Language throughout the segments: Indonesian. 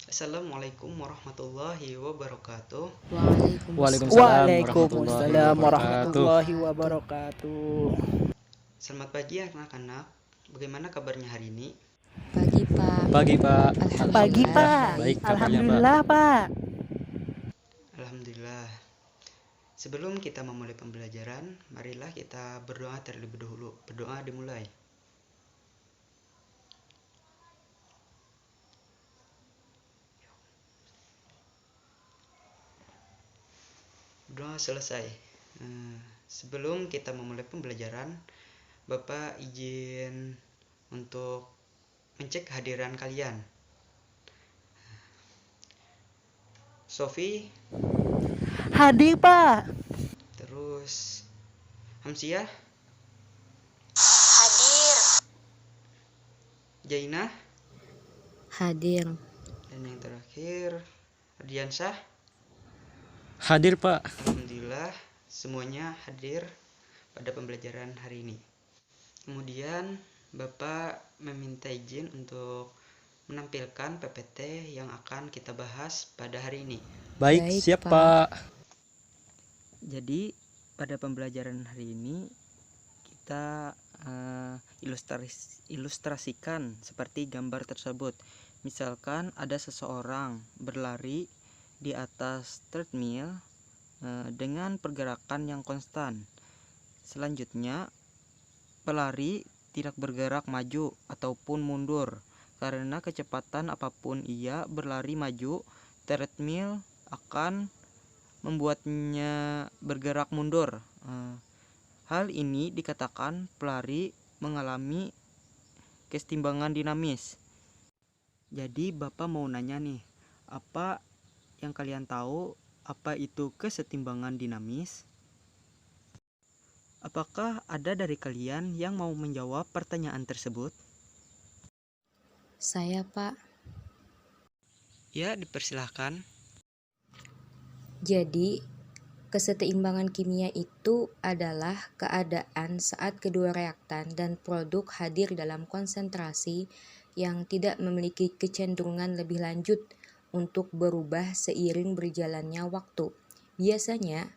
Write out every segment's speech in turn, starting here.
Assalamualaikum warahmatullahi wabarakatuh. Waalaikumsalam warahmatullahi Waalaikumsalam wabarakatuh. warahmatullahi wabarakatuh. Selamat pagi anak-anak. Bagaimana kabarnya hari ini? Pagi, Pak. Pagi Pak, Pagi alhamdulillah Alhamdulillah Pak, baik baik. kabarnya Pak. alhamdulillah Pak. Alhamdulillah. Sebelum kita memulai pembelajaran, marilah kita berdoa terlebih dahulu. Berdoa dimulai. Doa selesai. Sebelum kita memulai pembelajaran, Bapak izin untuk mencek kehadiran kalian. Sofi, Hadir Pak. terus Hamsiah, Hadir. Jaina, Hadir. dan yang terakhir Ardiansyah. Hadir Pak. Alhamdulillah semuanya hadir pada pembelajaran hari ini. Kemudian Bapak meminta izin untuk menampilkan PPT yang akan kita bahas pada hari ini. Baik, Baik, siap Pak. Pak. Jadi pada pembelajaran hari ini kita ilustrasikan seperti gambar tersebut. Misalkan ada seseorang berlari di atas treadmill dengan pergerakan yang konstan. Selanjutnya, pelari tidak bergerak maju ataupun mundur karena kecepatan apapun ia berlari maju, treadmill akan membuatnya bergerak mundur. Hal ini dikatakan pelari mengalami kesetimbangan dinamis. Jadi Bapak mau nanya nih, apa yang kalian tahu apa itu kesetimbangan dinamis? Apakah ada dari kalian yang mau menjawab pertanyaan tersebut? Saya, Pak. Ya, dipersilahkan. Jadi, kesetimbangan kimia itu adalah keadaan saat kedua reaktan dan produk hadir dalam konsentrasi yang tidak memiliki kecenderungan lebih lanjut untuk berubah seiring berjalannya waktu. Biasanya,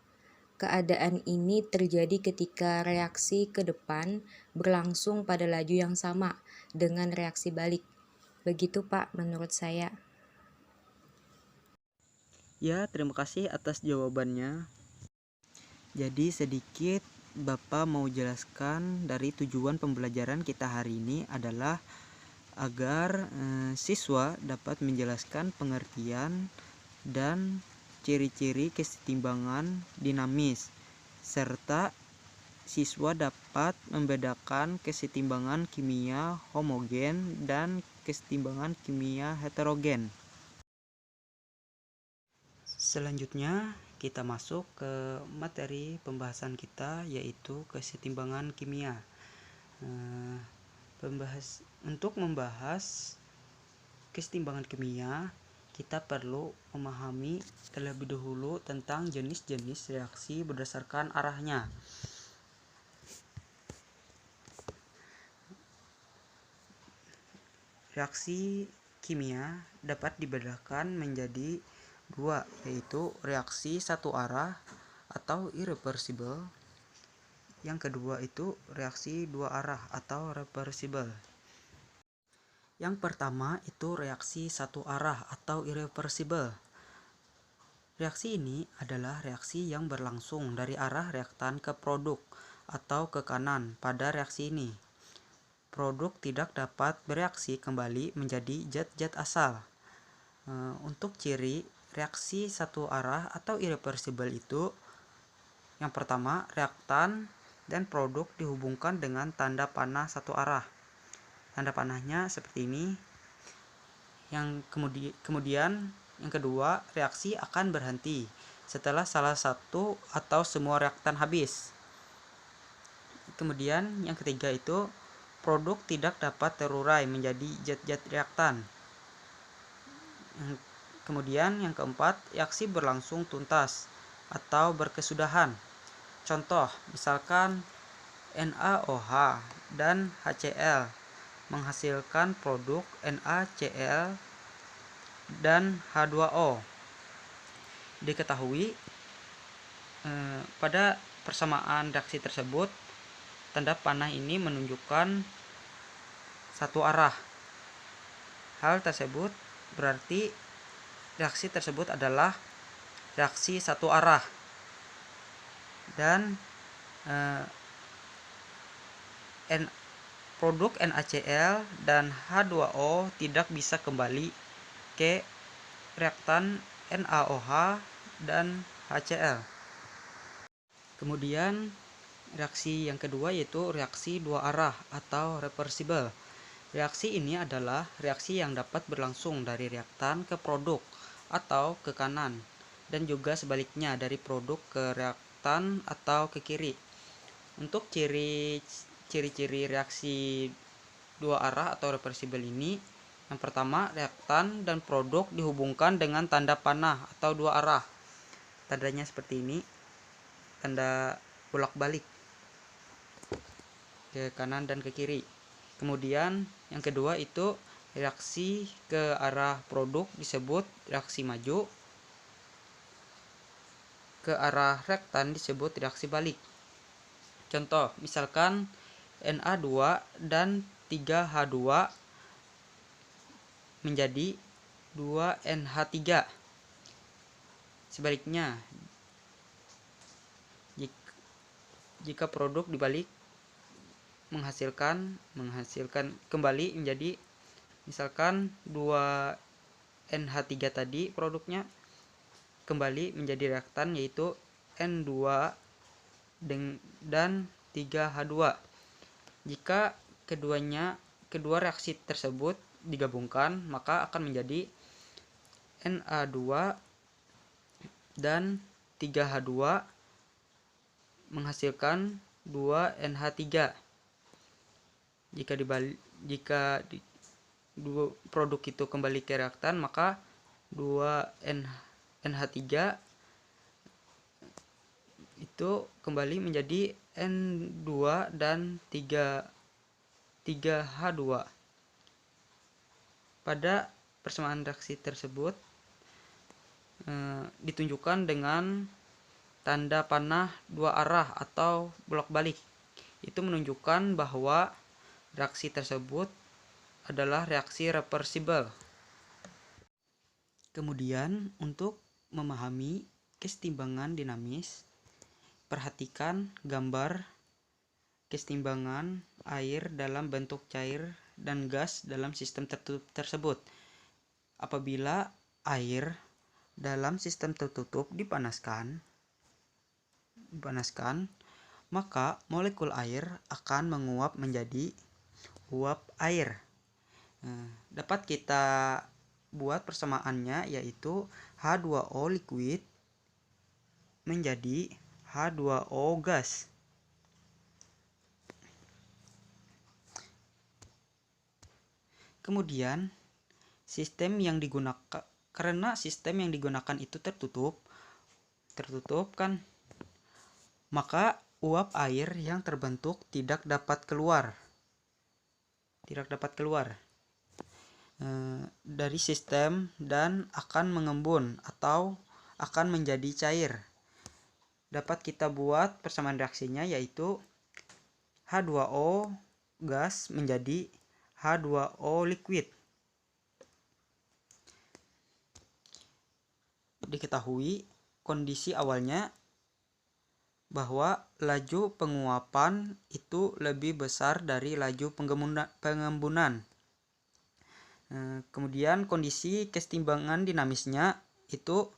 keadaan ini terjadi ketika reaksi ke depan berlangsung pada laju yang sama dengan reaksi balik. Begitu Pak menurut saya. Ya, terima kasih atas jawabannya. Jadi sedikit Bapak mau jelaskan dari tujuan pembelajaran kita hari ini adalah agar siswa dapat menjelaskan pengertian dan ciri-ciri kesetimbangan dinamis, serta siswa dapat membedakan kesetimbangan kimia homogen dan kesetimbangan kimia heterogen. Selanjutnya kita masuk ke materi pembahasan kita, yaitu kesetimbangan kimia. Untuk membahas kesetimbangan kimia, kita perlu memahami terlebih dahulu tentang jenis-jenis reaksi berdasarkan arahnya. Reaksi kimia dapat dibedakan menjadi dua, yaitu reaksi satu arah atau irreversible. Yang kedua itu reaksi dua arah atau reversible. Yang pertama itu reaksi satu arah atau irreversible. Reaksi ini adalah reaksi yang berlangsung dari arah reaktan ke produk atau ke kanan pada reaksi ini. Produk tidak dapat bereaksi kembali menjadi zat-zat asal. Untuk ciri reaksi satu arah atau irreversible itu, yang pertama, reaktan dan produk dihubungkan dengan tanda panah satu arah. Tanda panahnya seperti ini. Yang kemudian yang kedua, reaksi akan berhenti setelah salah satu atau semua reaktan habis. Kemudian yang ketiga itu produk tidak dapat terurai menjadi zat-zat reaktan. Kemudian yang keempat, reaksi berlangsung tuntas atau berkesudahan. Contoh, misalkan NaOH dan HCl menghasilkan produk NaCl dan H2O. Diketahui pada persamaan reaksi tersebut, tanda panah ini menunjukkan satu arah. Hal tersebut berarti reaksi tersebut adalah reaksi satu arah, dan produk NaCl dan H2O tidak bisa kembali ke reaktan NaOH dan HCl. Kemudian reaksi yang kedua yaitu reaksi dua arah atau reversible. Reaksi ini adalah reaksi yang dapat berlangsung dari reaktan ke produk atau ke kanan, dan juga sebaliknya dari produk ke reaktan atau ke kiri. Untuk ciri-ciri reaksi dua arah atau reversible ini, yang pertama, reaktan dan produk dihubungkan dengan tanda panah atau dua arah. Tandanya seperti ini, tanda bolak-balik ke kanan dan ke kiri. Kemudian yang kedua itu reaksi ke arah produk disebut reaksi maju, ke arah reaktan disebut reaksi balik. Contoh, misalkan Na2 dan 3H2 menjadi 2NH3. Sebaliknya, jika produk dibalik menghasilkan kembali menjadi, misalkan 2NH3 tadi keduknya kembali menjadi reaktan yaitu N2 dan 3H2. Jika kedua reaksi tersebut digabungkan, maka akan menjadi Na2 dan 3H2 menghasilkan 2NH3. Jika produk itu kembali ke reaktan, maka 2NH3 itu kembali menjadi N2 dan 3H2. Pada persamaan reaksi tersebut ditunjukkan dengan tanda panah dua arah atau bolak-balik. Itu menunjukkan bahwa reaksi tersebut adalah reaksi reversible. Kemudian untuk memahami kesetimbangan dinamis, perhatikan gambar kesetimbangan air dalam bentuk cair dan gas dalam sistem tertutup tersebut. Apabila air dalam sistem tertutup dipanaskan, maka molekul air akan menguap menjadi uap air. Dapat kita buat persamaannya, yaitu H2O liquid menjadi H2O gas. Kemudian karena sistem yang digunakan itu tertutup kan, maka uap air yang terbentuk tidak dapat keluar dari sistem dan akan mengembun atau akan menjadi cair. Dapat kita buat persamaan reaksinya, yaitu H2O gas menjadi H2O liquid. Diketahui kondisi awalnya bahwa laju penguapan itu lebih besar dari laju pengembunan. Kemudian kondisi kesetimbangan dinamisnya itu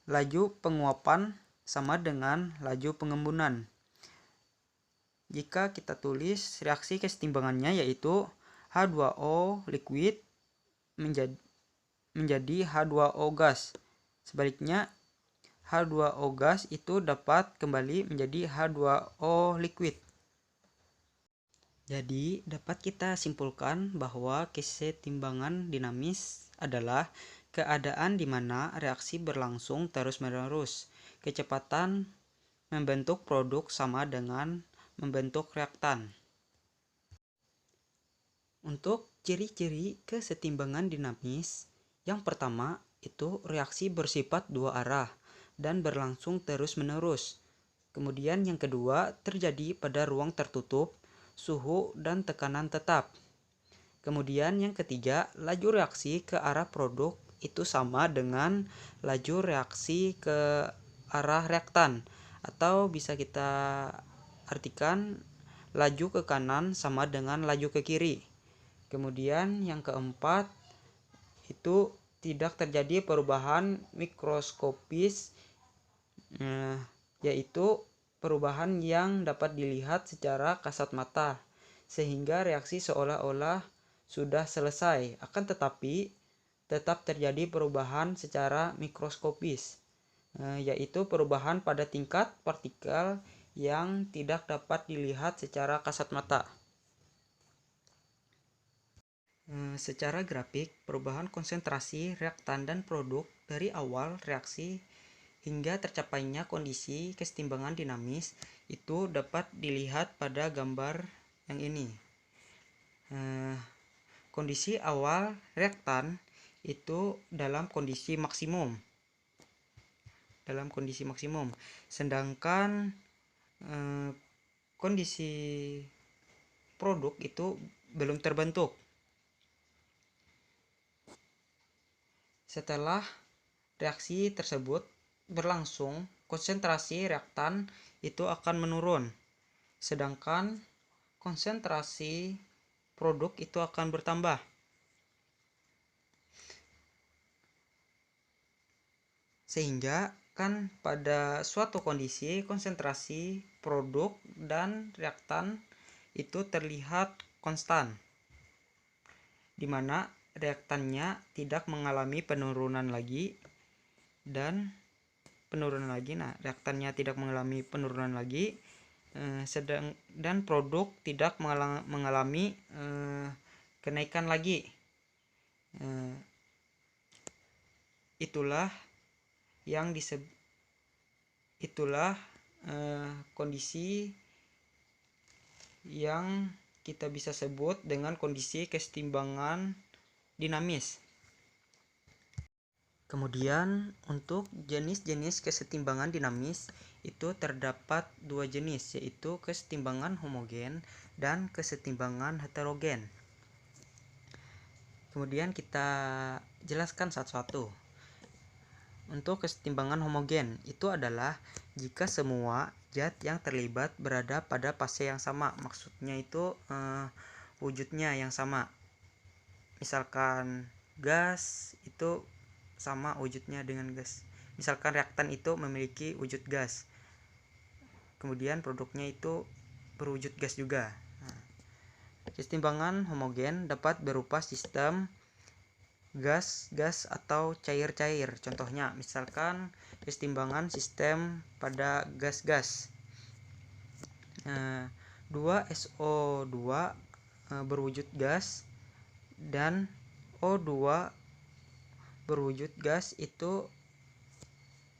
laju penguapan sama dengan laju pengembunan. Jika kita tulis reaksi kesetimbangannya, yaitu H2O liquid menjadi H2O gas. Sebaliknya, H2O gas itu dapat kembali menjadi H2O liquid. Jadi, dapat kita simpulkan bahwa kesetimbangan dinamis adalah keadaan di mana reaksi berlangsung terus-menerus. Kecepatan membentuk produk sama dengan membentuk reaktan. Untuk ciri-ciri kesetimbangan dinamis, Yang pertama itu reaksi bersifat dua arah dan berlangsung terus-menerus. Kemudian yang kedua terjadi pada ruang tertutup, suhu dan tekanan tetap. Kemudian yang ketiga, laju reaksi ke arah produk itu sama dengan laju reaksi ke arah reaktan, atau bisa kita artikan laju ke kanan sama dengan laju ke kiri. Kemudian yang keempat itu tidak terjadi perubahan mikroskopis, yaitu perubahan yang dapat dilihat secara kasat mata, sehingga reaksi seolah-olah sudah selesai, akan tetapi tetap terjadi perubahan secara mikroskopis, yaitu perubahan pada tingkat partikel yang tidak dapat dilihat secara kasat mata. Secara grafik, perubahan konsentrasi reaktan dan produk dari awal reaksi hingga tercapainya kondisi kesetimbangan dinamis itu dapat dilihat pada gambar yang ini. Kondisi awal reaktan itu dalam kondisi maksimum, sedangkan kondisi produk itu belum terbentuk. Setelah reaksi tersebut berlangsung, konsentrasi reaktan itu akan menurun, sedangkan konsentrasi produk itu akan bertambah. Sehingga kan pada suatu kondisi konsentrasi produk dan reaktan itu terlihat konstan, di mana reaktannya tidak mengalami penurunan lagi. Reaktannya tidak mengalami penurunan lagi, dan produk tidak mengalami kenaikan lagi. Itulah kondisi yang kita bisa sebut dengan kondisi kesetimbangan dinamis. Kemudian untuk jenis-jenis kesetimbangan dinamis itu terdapat dua jenis, yaitu kesetimbangan homogen dan kesetimbangan heterogen. Kemudian kita jelaskan satu-satu. Untuk kesetimbangan homogen itu adalah jika semua zat yang terlibat berada pada fase yang sama, maksudnya itu wujudnya yang sama. Misalkan gas itu sama wujudnya dengan gas. Misalkan reaktan itu memiliki wujud gas, kemudian produknya itu berwujud gas juga. Kesetimbangan homogen dapat berupa sistem gas-gas atau cair-cair. Contohnya misalkan kesetimbangan sistem pada gas-gas. 2SO2 berwujud gas dan O2 berwujud gas itu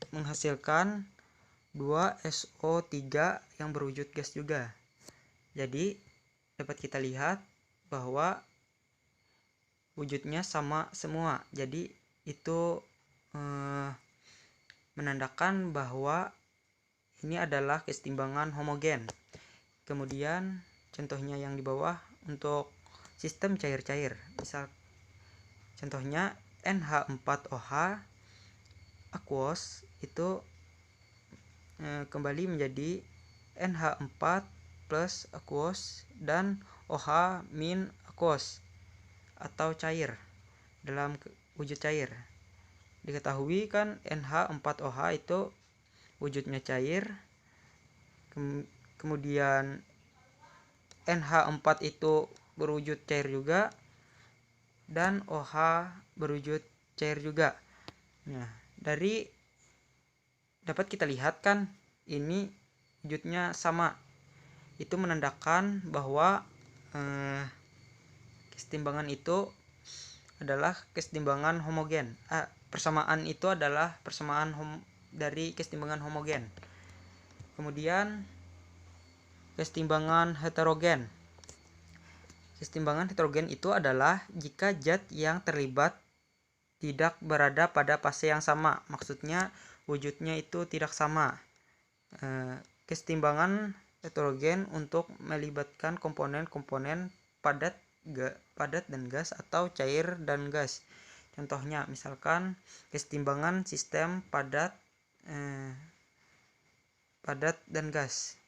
menghasilkan 2SO3 yang berwujud gas juga. Jadi dapat kita lihat bahwa wujudnya sama semua. Jadi itu menandakan bahwa ini adalah kesetimbangan homogen. Kemudian contohnya yang di bawah untuk sistem cair-cair. Misal contohnya NH4OH aqueous itu kembali menjadi NH4 plus aqueous dan OH min aqueous atau cair dalam wujud cair. Diketahui kan NH4OH itu wujudnya cair, kemudian NH4 itu berwujud cair juga, dan OH berwujud cair juga. Nah, dapat kita lihat kan ini wujudnya sama. Itu menandakan bahwa kesetimbangan itu adalah kesetimbangan homogen. Persamaan itu adalah persamaan dari kesetimbangan homogen. Kemudian kesetimbangan heterogen. Kesetimbangan heterogen itu adalah jika zat yang terlibat tidak berada pada fase yang sama. Maksudnya wujudnya itu tidak sama. Kesetimbangan heterogen untuk melibatkan komponen-komponen padat dan gas atau cair dan gas. Contohnya misalkan kesetimbangan sistem padat dan gas.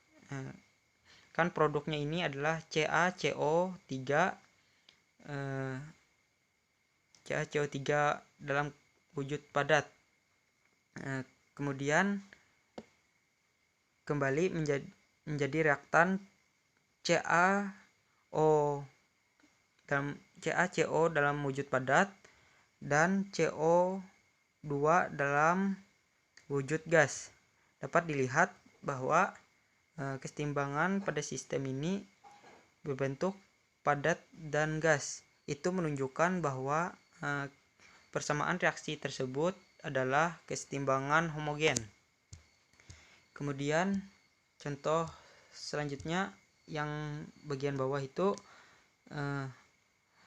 Kan produknya ini adalah CaCO3 dalam wujud padat. Kemudian kembali menjadi reaktan CaCO dalam wujud padat dan CO2 dalam wujud gas. Dapat dilihat bahwa kesetimbangan pada sistem ini berbentuk padat dan gas. Itu menunjukkan bahwa persamaan reaksi tersebut adalah kesetimbangan homogen. Kemudian contoh selanjutnya yang bagian bawah itu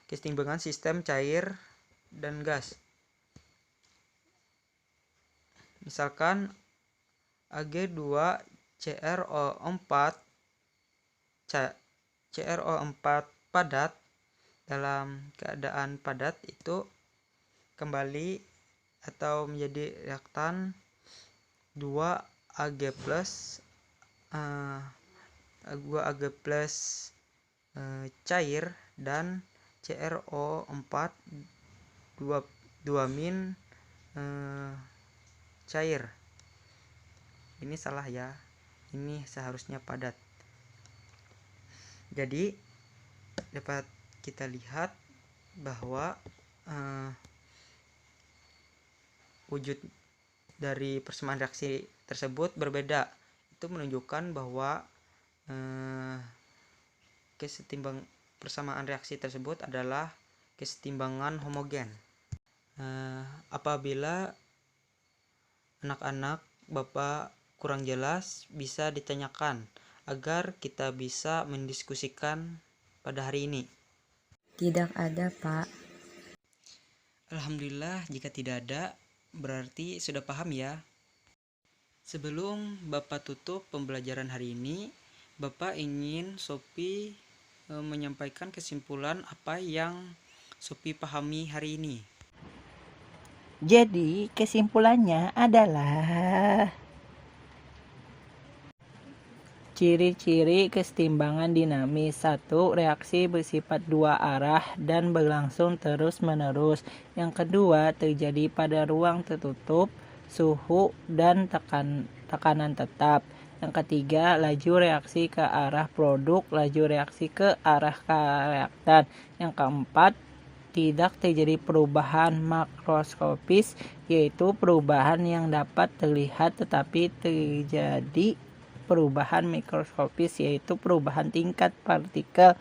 kesetimbangan sistem cair dan gas. Misalkan Ag2CrO4 padat. Dalam keadaan padat itu kembali atau menjadi reaktan 2Ag+ cair dan CrO4 2- cair. Ini salah ya, ini seharusnya padat. Jadi dapat kita lihat bahwa wujud dari persamaan reaksi tersebut berbeda. Itu menunjukkan bahwa persamaan reaksi tersebut adalah kesetimbangan homogen. Apabila anak-anak Bapak kurang jelas, bisa ditanyakan agar kita bisa mendiskusikan pada hari ini. Tidak ada, Pak. Alhamdulillah, jika tidak ada, berarti sudah paham ya. Sebelum Bapak tutup pembelajaran hari ini, Bapak ingin Sophie menyampaikan kesimpulan apa yang Sophie pahami hari ini. Jadi kesimpulannya adalah ciri-ciri kesetimbangan dinamis. 1. Reaksi bersifat dua arah dan berlangsung terus-menerus. Yang kedua, terjadi pada ruang tertutup, suhu dan tekanan tetap. Yang ketiga, laju reaksi ke arah produk, laju reaksi ke arah reaktan. Yang keempat, tidak terjadi perubahan makroskopis, yaitu perubahan yang dapat terlihat tetapi terjadi perubahan mikroskopis, yaitu perubahan tingkat partikel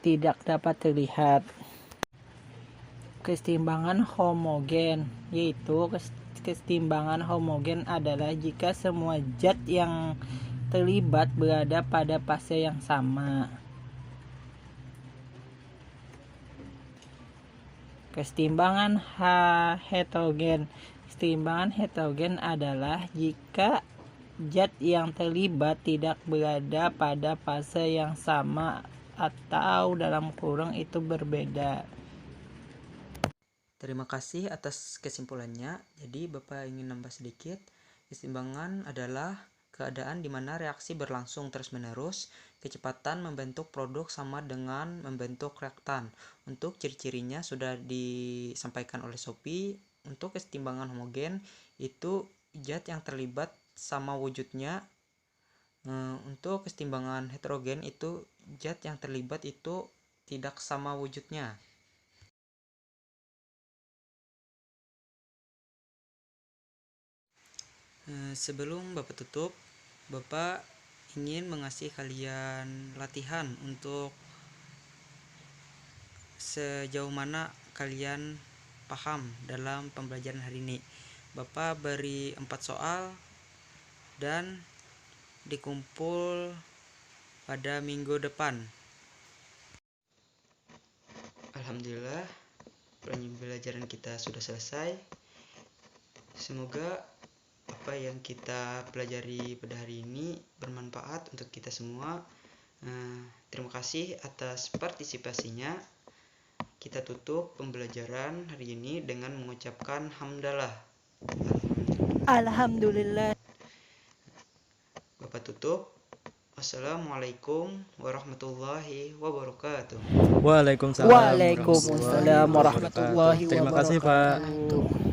tidak dapat terlihat. Kesetimbangan homogen, yaitu kesetimbangan homogen adalah jika semua zat yang terlibat berada pada fase yang sama. Kesetimbangan heterogen. Kesetimbangan heterogen adalah jika zat yang terlibat tidak berada pada fase yang sama atau itu berbeda. Terima kasih atas kesimpulannya. Jadi Bapak ingin nambah sedikit. Kesetimbangan adalah keadaan di mana reaksi berlangsung terus-menerus, kecepatan membentuk produk sama dengan membentuk reaktan. Untuk ciri-cirinya sudah disampaikan oleh Sophie. Untuk kesetimbangan homogen itu zat yang terlibat sama wujudnya. Untuk kesetimbangan heterogen itu zat yang terlibat itu tidak sama wujudnya. Sebelum Bapak tutup, Bapak ingin mengasih kalian latihan untuk sejauh mana kalian paham dalam pembelajaran hari ini. Bapak beri 4 soal dan dikumpul pada minggu depan. Alhamdulillah, pembelajaran kita sudah selesai. Semoga apa yang kita pelajari pada hari ini bermanfaat untuk kita semua. Terima kasih atas partisipasinya. Kita tutup pembelajaran hari ini dengan mengucapkan hamdalah. Alhamdulillah. Bapak tutup. Assalamualaikum warahmatullahi wabarakatuh. Waalaikumsalam Waalaikumsalam warahmatullahi Terima kasih Pak. wabarakatuh.